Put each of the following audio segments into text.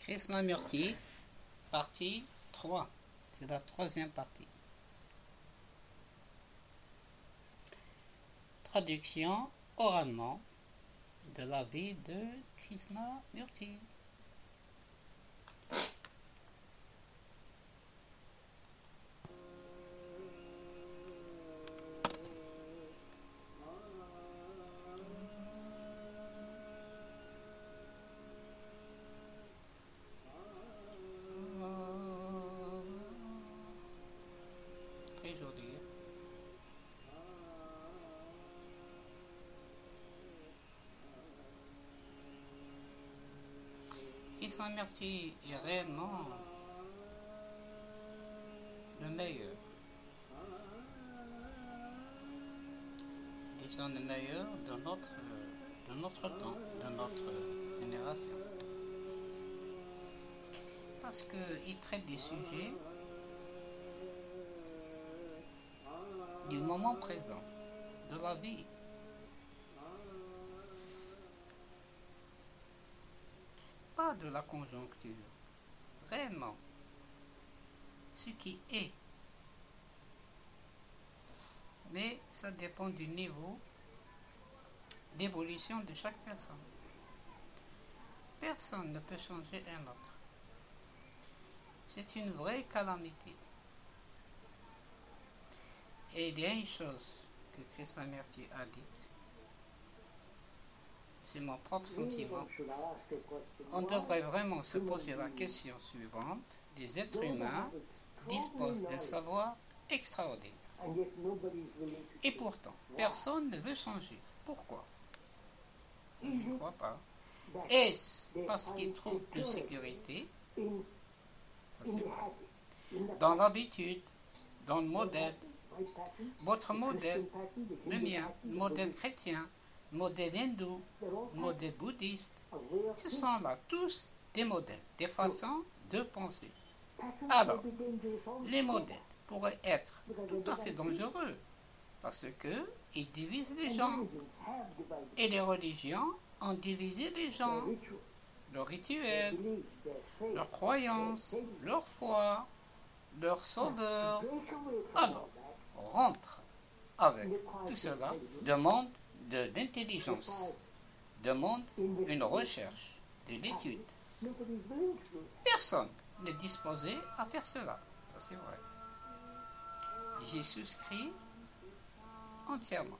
Krishnamurti, partie 3. C'est la troisième partie. Traduction oralement de la vie de Krishnamurti. Très joli. Krishnamurti est réellement le meilleur. Disons le meilleur de notre temps, de notre génération. Parce qu'il traite des sujets du moment présent, de la vie. Pas de la conjoncture, réellement, ce qui est. Mais ça dépend du niveau d'évolution de chaque personne. Personne ne peut changer un autre. C'est une vraie calamité. Et il y a une chose que Krishnamurti a dite, c'est mon propre sentiment. On devrait vraiment se poser la question suivante. Les êtres humains disposent d'un savoir extraordinaire. Et pourtant, personne ne veut changer. Pourquoi? Je ne crois pas. Est-ce parce qu'ils trouvent une sécurité? Ça, c'est vrai. Dans l'habitude, dans le modèle, votre modèle, le mien, le modèle chrétien, le modèle hindou, le modèle bouddhiste, ce sont là tous des modèles, des façons de penser. Alors, les modèles pourraient être tout à fait dangereux parce qu'ils divisent les gens. Et les religions ont divisé les gens. Leurs rituels, leurs croyances, leur foi, leur sauveur. Alors, rompre avec tout cela demande d'intelligence, demande une recherche, de l'étude. Personne n'est disposé à faire cela, ça c'est vrai. J'y souscris entièrement.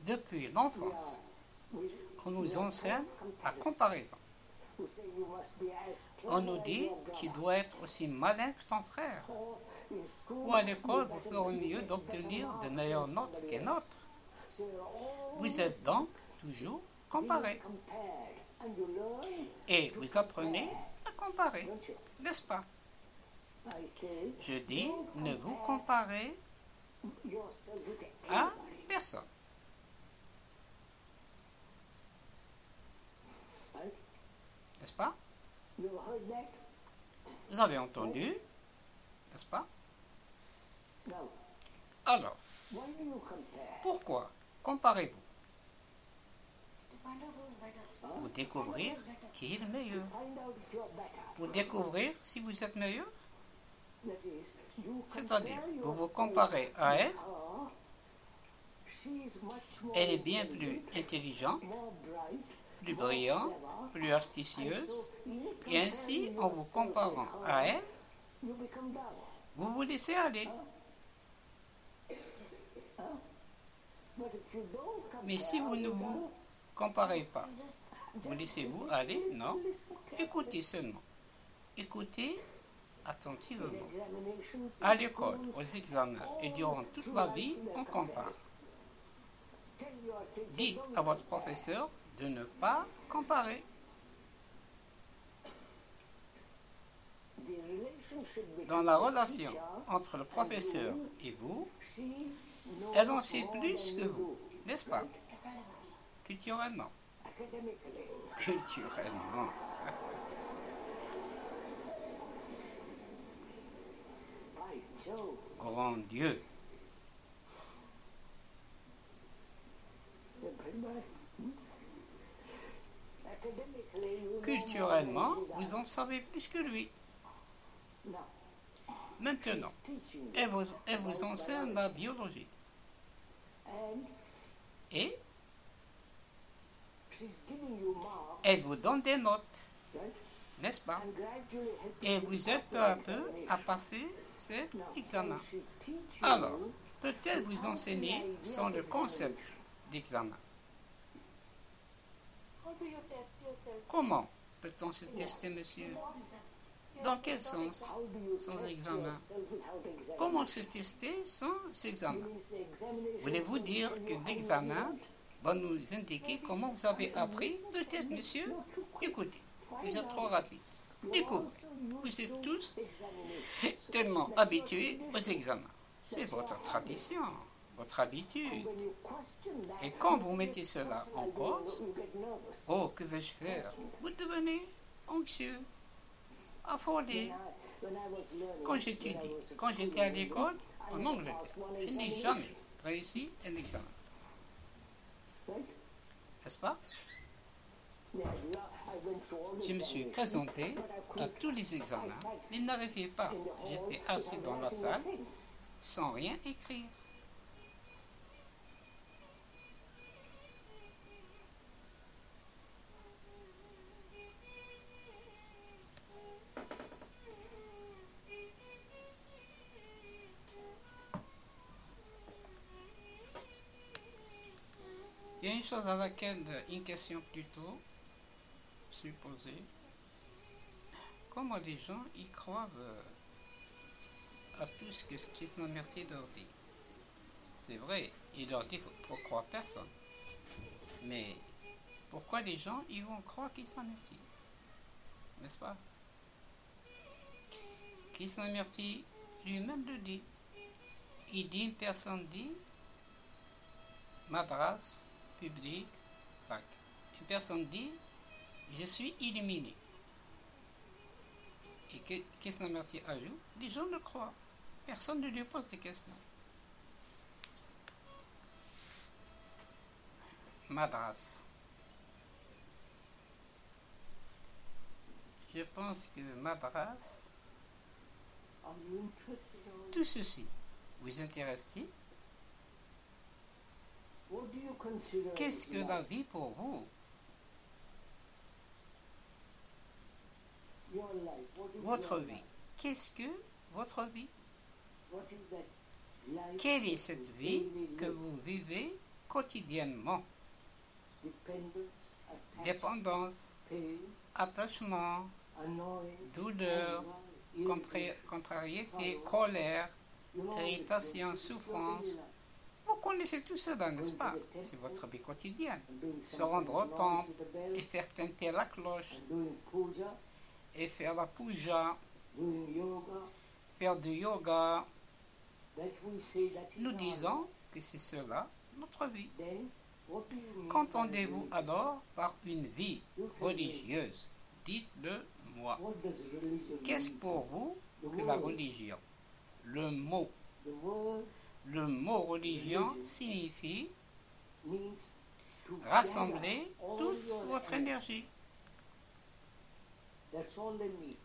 Depuis l'enfance, on nous enseigne la comparaison. On nous dit qu'il doit être aussi malin que ton frère. Ou à l'école, vous ferez mieux d'obtenir de meilleures notes qu'un autre. Vous êtes donc toujours comparé. Et vous apprenez à comparer, n'est-ce pas? Je dis, ne vous comparez à personne. N'est-ce pas? Vous avez entendu, n'est-ce pas? Alors, pourquoi comparez-vous? Pour découvrir qui est le meilleur. Pour découvrir si vous êtes meilleur. C'est-à-dire, vous vous comparez à elle. Elle est bien plus intelligente, plus brillante, plus astucieuse. Et ainsi, en vous comparant à elle, vous vous laissez aller. Mais si vous ne vous comparez pas, vous laissez-vous aller? Non. Écoutez seulement. Écoutez attentivement. À l'école, aux examens et durant toute la vie, on compare. Dites à votre professeur de ne pas comparer. Dans la relation entre le professeur et vous, elle en sait plus que vous, n'est-ce pas? Culturellement. Culturellement. Grand Dieu. Culturellement, vous en savez plus que lui. Maintenant, elle vous enseigne la biologie. Et elle vous donne des notes, n'est-ce pas? Et vous êtes peu à peu à passer cet examen. Alors, peut-être vous enseigner sans le concept d'examen. Comment peut-on se tester, monsieur? Dans quel sens? Sans examen. Comment se tester sans examen? Voulez-vous dire que l'examen va nous indiquer comment vous avez appris? Peut-être, monsieur. Écoutez, vous êtes trop rapide. Découvrez. Vous êtes tous tellement habitués aux examens. C'est votre tradition, votre habitude. Et quand vous mettez cela en cause, oh, que vais-je faire? Vous devenez anxieux, affolé. Quand j'étais à l'école, en Angleterre, je n'ai jamais réussi un examen. N'est-ce pas? Je me suis présenté à tous les examens. Ils n'arrivaient pas. J'étais assis dans la salle sans rien écrire. Il y a une chose à laquelle, une question plutôt, je me suis posée. Comment les gens y croient à tout ce que Krishnamurti leur dit? C'est vrai, il leur dit qu'il ne faut croire personne. Mais pourquoi les gens ils vont croire Krishnamurti? N'est-ce pas? Krishnamurti lui-même le dit. Il dit, une personne dit, Madras, public, tac. Une personne dit, je suis illuminé. Et Krishnamurti ajoute, les gens le croient. Personne ne lui pose des questions. Madras. Je pense que Madras, tout ceci vous intéresse-t-il? Qu'est-ce que la vie pour vous? Votre vie. Qu'est-ce que votre vie? Quelle est cette vie que vous vivez quotidiennement? Dépendance, attachement, douleur, contrariété, colère, irritation, souffrance. Vous connaissez tout cela, n'est-ce pas? C'est votre vie quotidienne. Se rendre au temple et faire tinter la cloche et faire la puja, faire du yoga. Nous disons que c'est cela notre vie. Qu'entendez-vous alors par une vie religieuse? Dites-le moi. Qu'est-ce pour vous que la religion? Le mot religion signifie rassembler toute votre énergie.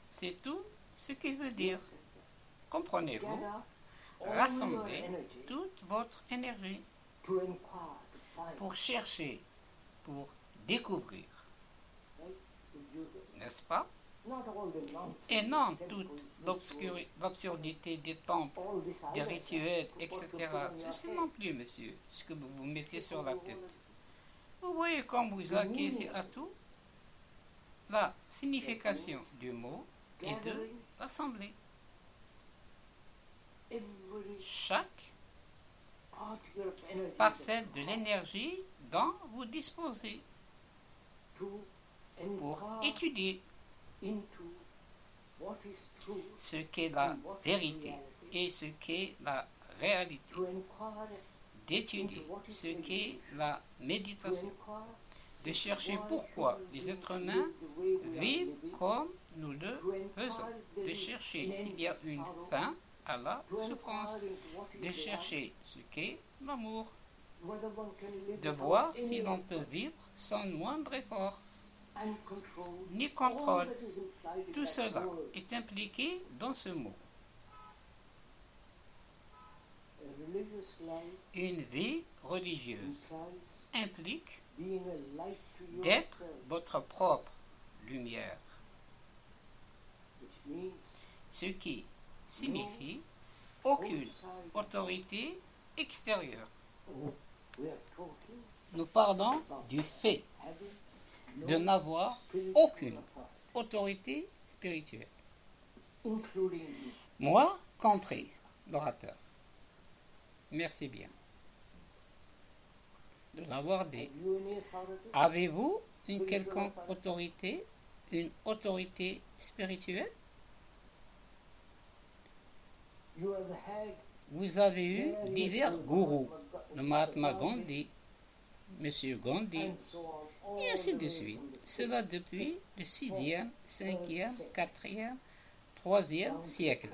C'est tout ce qu'il veut dire. Comprenez-vous? Rassembler toute votre énergie pour chercher, pour découvrir. N'est-ce pas? Et non toute l'absurdité des temples, des rituels, etc. Ceci non plus, monsieur, ce que vous vous mettez sur la tête. Vous voyez comme vous acquiescez à tout? La signification du mot est de rassembler. Chaque parcelle de l'énergie dont vous disposez pour étudier ce qu'est la vérité et ce qu'est la réalité, d'étudier ce qu'est la méditation, de chercher pourquoi les êtres humains vivent comme nous le faisons, de chercher s'il y a une fin à la souffrance, de chercher ce qu'est l'amour, de voir si l'on peut vivre sans moindre effort, ni contrôle. Tout cela est impliqué dans ce mot. Une vie religieuse implique d'être votre propre lumière, ce qui signifie aucune autorité extérieure. Nous parlons du fait de n'avoir aucune autorité spirituelle. Moi compris, l'orateur. Merci bien de l'avoir dit. Avez-vous une quelconque autorité, une autorité spirituelle? Vous avez eu divers gourous, le Mahatma Gandhi, Monsieur Gandhi, et ainsi de suite. Cela depuis le 6e, 5e, 4e, 3e siècle,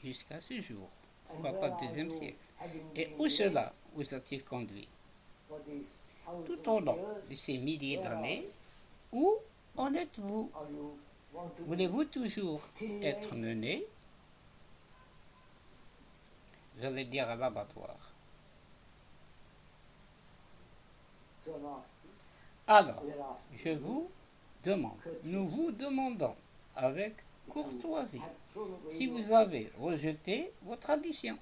jusqu'à ce jour. Pourquoi pas le 2e siècle? Et où cela vous a-t-il conduit? Tout au long de ces milliers d'années, où en êtes-vous? Voulez-vous toujours être mené, j'allais dire, à l'abattoir? Alors, je vous demande, nous vous demandons avec courtoisie si vous avez rejeté vos traditions.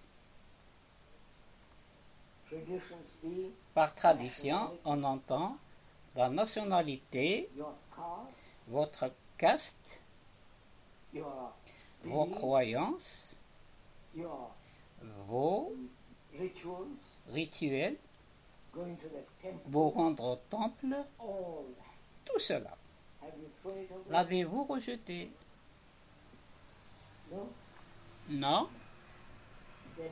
Par tradition, on entend la nationalité, votre caste, vos croyances, vos rituels, vous rendre au temple, tout cela. L'avez-vous rejeté? Non?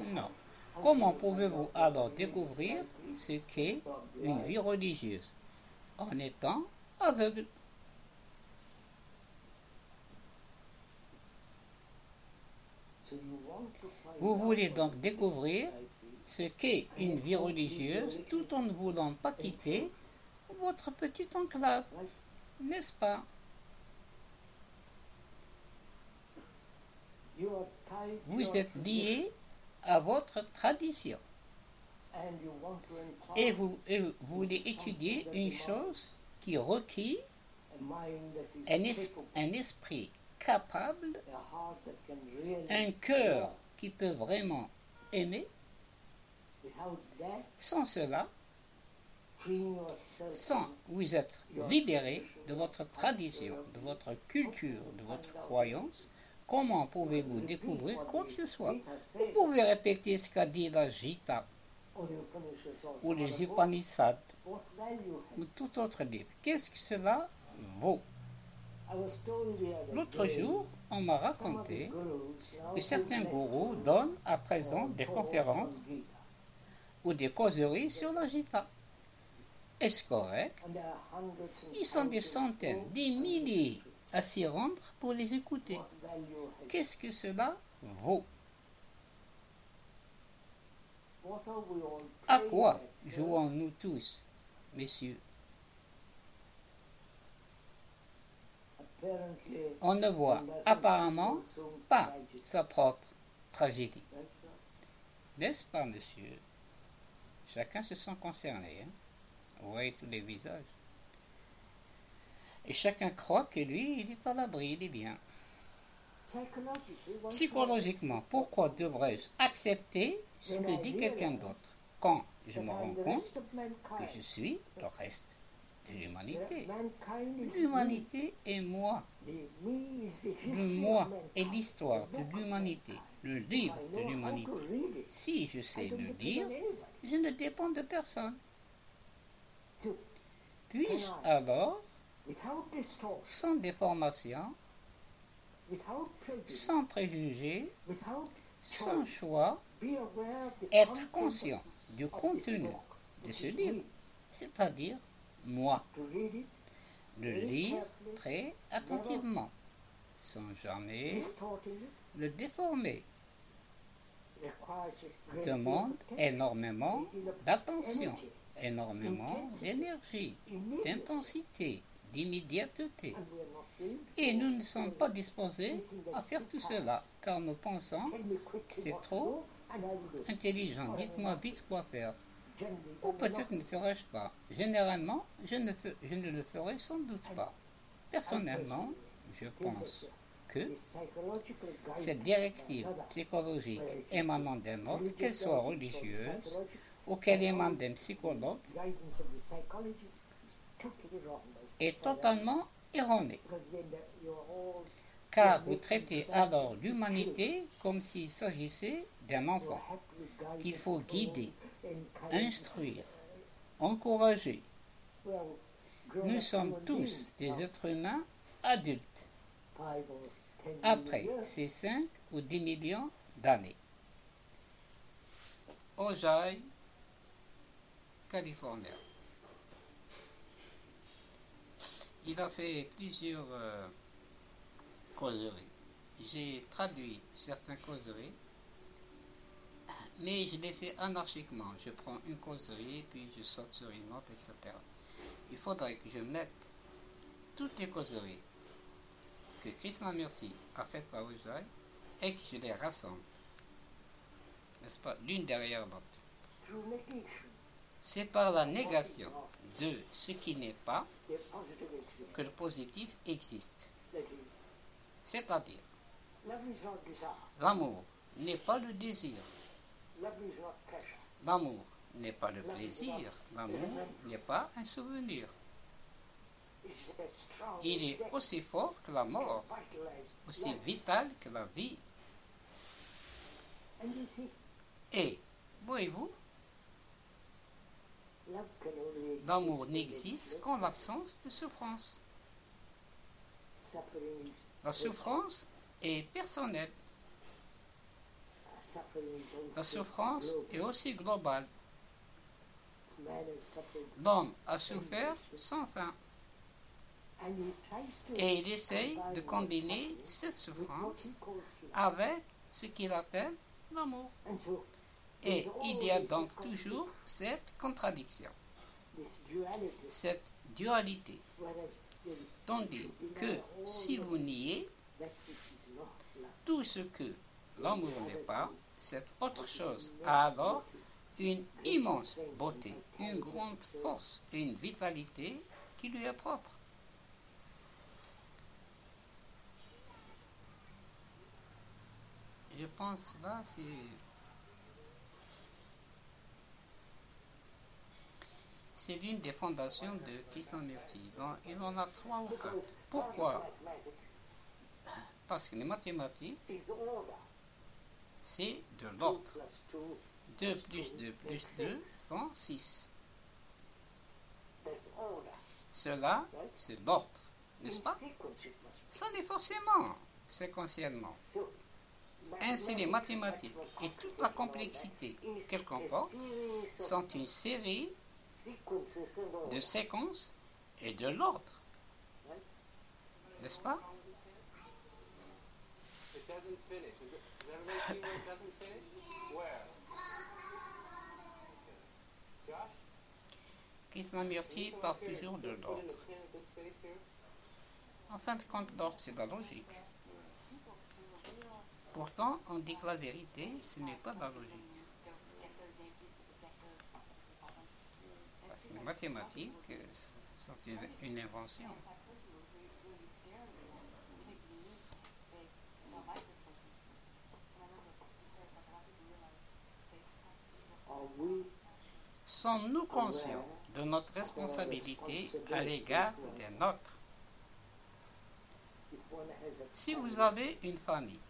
Non. Comment pouvez-vous alors découvrir ce qu'est une vie religieuse en étant aveugle? Vous voulez donc découvrir ce qu'est une vie religieuse tout en ne voulant pas quitter votre petite enclave, n'est-ce pas? Vous êtes lié à votre tradition et vous voulez étudier une chose qui requiert un esprit capable, un cœur qui peut vraiment aimer. Sans cela, sans vous être libéré de votre tradition, de votre culture, de votre croyance, comment pouvez-vous découvrir quoi que ce soit? Vous pouvez répéter ce qu'a dit la Gita ou les Upanishads ou tout autre livre. Qu'est-ce que cela vaut? L'autre jour, on m'a raconté que certains gourous donnent à présent des conférences ou des causeries sur la Gita. Est-ce correct? Ils sont des centaines, des milliers à s'y rendre pour les écouter. Qu'est-ce que cela vaut? À quoi jouons-nous tous, messieurs? On ne voit apparemment pas sa propre tragédie. N'est-ce pas, monsieur? Chacun se sent concerné. Hein? Vous voyez tous les visages. Et chacun croit que lui, il est à l'abri, il est bien. Psychologiquement, pourquoi devrais-je accepter ce que dit quelqu'un d'autre quand je me rends compte que je suis le reste de l'humanité? L'humanité est moi. Le moi est l'histoire de l'humanité, le livre de l'humanité. Si je sais le lire, je ne dépends de personne. Puis-je alors, sans déformation, sans préjugés, sans choix, être conscient du contenu de ce livre, c'est-à-dire moi, le lire très attentivement, sans jamais le déformer, demande énormément d'attention, énormément d'énergie, d'intensité, d'immédiateté. Et nous ne sommes pas disposés à faire tout cela, car nous pensons que c'est trop intelligent. Dites-moi vite quoi faire. Ou peut-être ne ferai-je pas. Généralement, je ne le ferai sans doute pas. Personnellement, je pense que cette directive psychologique émanant d'un autre, qu'elle soit religieuse ou qu'elle émane d'un psychologue, est totalement erronée. Car vous traitez alors l'humanité comme s'il s'agissait d'un enfant qu'il faut guider, instruire, encourager. Nous sommes tous des êtres humains adultes, après ces 5 ou 10 millions d'années. Ojai, Californie. Il a fait plusieurs causeries. J'ai traduit certaines causeries, mais je les fais anarchiquement. Je prends une causerie, puis je saute sur une autre, etc. Il faudrait que je mette toutes les causeries que Krishnamurti a faites à Ojai et que je les rassemble, n'est-ce pas, l'une derrière l'autre. C'est par la négation de ce qui n'est pas que le positif existe. C'est-à-dire, l'amour n'est pas le désir, l'amour n'est pas le plaisir, l'amour n'est pas un souvenir. Il est aussi fort que la mort, aussi vital que la vie. Et, voyez-vous, l'amour n'existe qu'en l'absence de souffrance. La souffrance est personnelle. La souffrance est aussi globale. L'homme a souffert sans fin. Et il essaye de combiner cette souffrance avec ce qu'il appelle l'amour. Et il y a donc toujours cette contradiction, cette dualité. Tandis que si vous niez tout ce que l'amour n'est pas, cette autre chose a alors une immense beauté, une grande force et une vitalité qui lui est propre. Je pense là, c'est l'une des fondations de Krishnamurti. Il en a 3 ou 4. Pourquoi? Parce que les mathématiques, c'est de l'ordre. 2 plus 2 plus 2 font 6. Cela, c'est l'ordre. n'est-ce pas? Ça n'est forcément séquentiellement. Ainsi, les mathématiques et toute la complexité qu'elles comportent sont une série de séquences et de l'ordre, n'est-ce pas? Krishnamurti part toujours de l'ordre. En fin de compte, l'ordre, c'est la logique. Pourtant, on dit que la vérité, ce n'est pas de la logique. Parce que les mathématiques sont une invention. Sommes-nous conscients de notre responsabilité à l'égard des nôtres? Si vous avez une famille,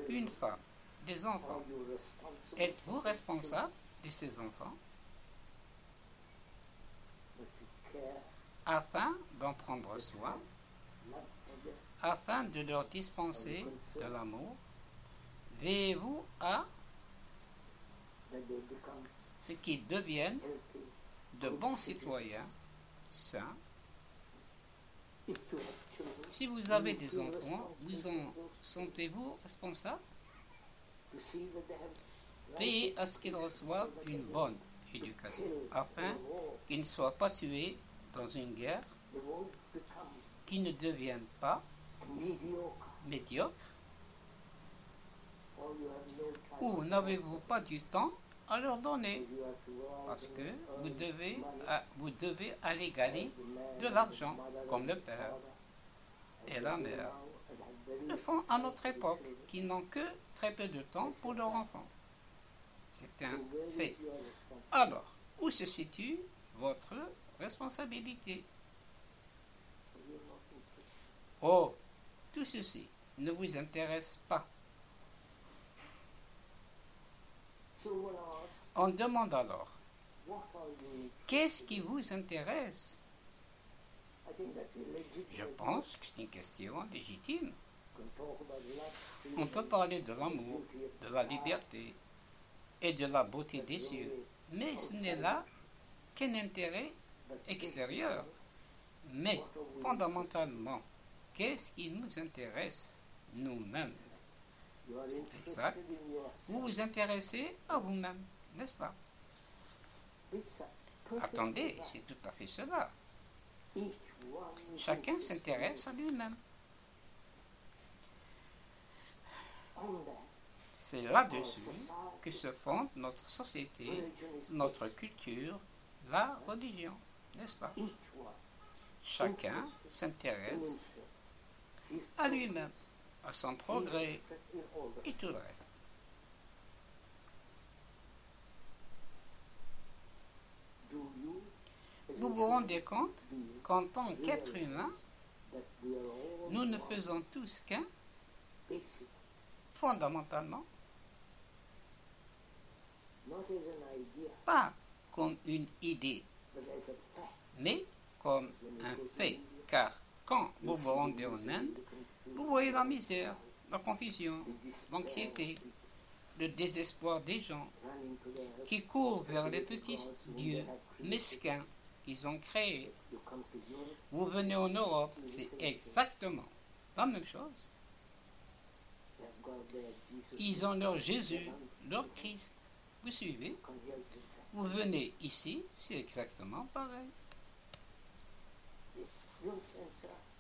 une femme, des enfants, êtes-vous responsable de ces enfants afin d'en prendre soin, afin de leur dispenser de l'amour? Veillez-vous à ce qu'ils deviennent de bons citoyens, sains? Si vous avez des enfants, vous en sentez-vous responsable? Veillez à ce qu'ils reçoivent une bonne éducation, afin qu'ils ne soient pas tués dans une guerre, qu'ils ne deviennent pas médiocres. Ou n'avez-vous pas du temps à leur donner? Parce que vous devez aller gagner de l'argent, comme le père et la mère le font à notre époque, qui n'ont que très peu de temps pour leurs enfants. C'est un fait. Alors, où se situe votre responsabilité? Oh, tout ceci ne vous intéresse pas. On demande alors, qu'est-ce qui vous intéresse? Je pense que c'est une question légitime. On peut parler de l'amour, de la liberté et de la beauté des cieux, mais ce n'est là qu'un intérêt extérieur. Mais fondamentalement, qu'est-ce qui nous intéresse nous-mêmes? C'est exact. Vous vous intéressez à vous-même, n'est-ce pas? Attendez, c'est tout à fait cela. Chacun s'intéresse à lui-même. C'est là-dessus que se fonde notre société, notre culture, la religion, n'est-ce pas? Chacun s'intéresse à lui-même, à son progrès et tout le reste. Vous vous rendez compte qu'en tant qu'être humain, nous ne faisons tous qu'un, fondamentalement, pas comme une idée, mais comme un fait. Car quand vous vous rendez en Inde, vous voyez la misère, la confusion, l'anxiété, le désespoir des gens qui courent vers les petits dieux mesquins qu'ils ont créés. Vous venez en Europe, c'est exactement la même chose. Ils ont leur Jésus, leur Christ. Vous suivez? Vous venez ici, c'est exactement pareil.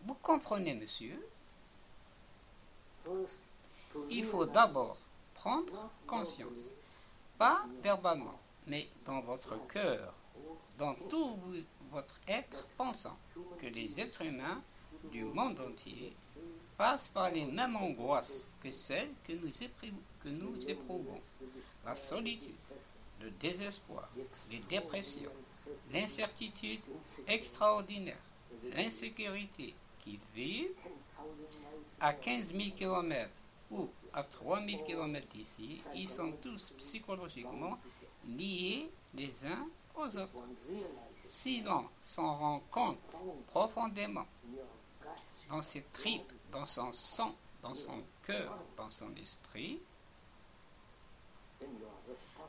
Vous comprenez, monsieur? Il faut d'abord prendre conscience, pas verbalement, mais dans votre cœur, dans tout votre être pensant, que les êtres humains du monde entier passent par les mêmes angoisses que celles que nous éprouvons. La solitude, le désespoir, les dépressions, l'incertitude extraordinaire, l'insécurité qui vivent à 15 000 km ou à 3 000 km d'ici, ils sont tous psychologiquement liés les uns aux autres. Si l'on s'en rend compte profondément dans ses tripes, dans son sang, dans son cœur, dans son esprit,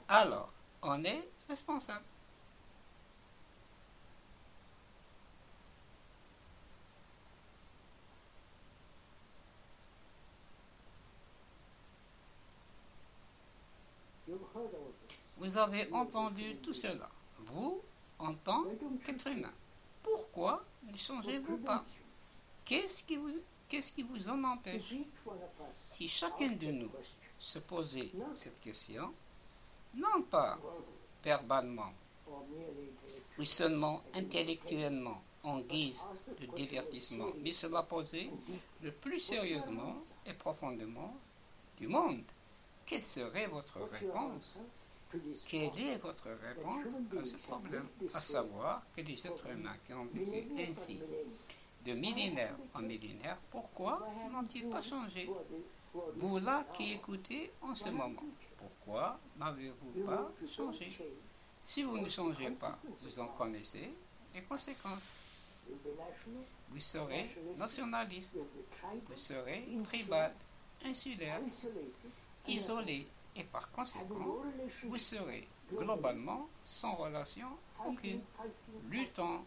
alors on est responsable. Vous avez entendu tout cela, vous, en tant qu'être humain. Pourquoi ne changez-vous pas? Qu'est-ce qui vous en empêche? Si chacun de nous se posait cette question, non pas verbalement, ou seulement intellectuellement, en guise de divertissement, mais se la poser le plus sérieusement et profondément du monde, quelle serait votre réponse? Quelle est votre réponse à ce problème? À savoir que les êtres humains qui ont vécu ainsi de millénaire en millénaire, pourquoi n'ont-ils pas changé? Vous là qui écoutez en ce moment, pourquoi n'avez-vous pas changé? Si vous ne changez pas, vous en connaissez les conséquences. Vous serez nationaliste, vous serez tribal, insulaire, isolé, et par conséquent, vous serez globalement sans relation aucune, luttant,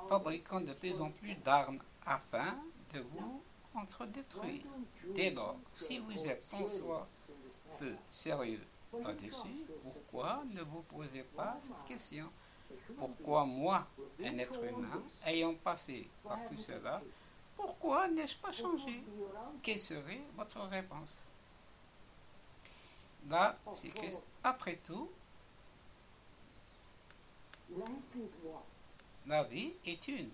fabriquant de plus en plus d'armes afin de vous contre-détruire. Dès lors, si vous êtes en soi peu sérieux là-dessus, pourquoi ne vous posez pas cette question? Pourquoi moi, un être humain, ayant passé par tout cela, pourquoi n'ai-je pas changé? Quelle serait votre réponse? Là, c'est que, après tout, la vie est une.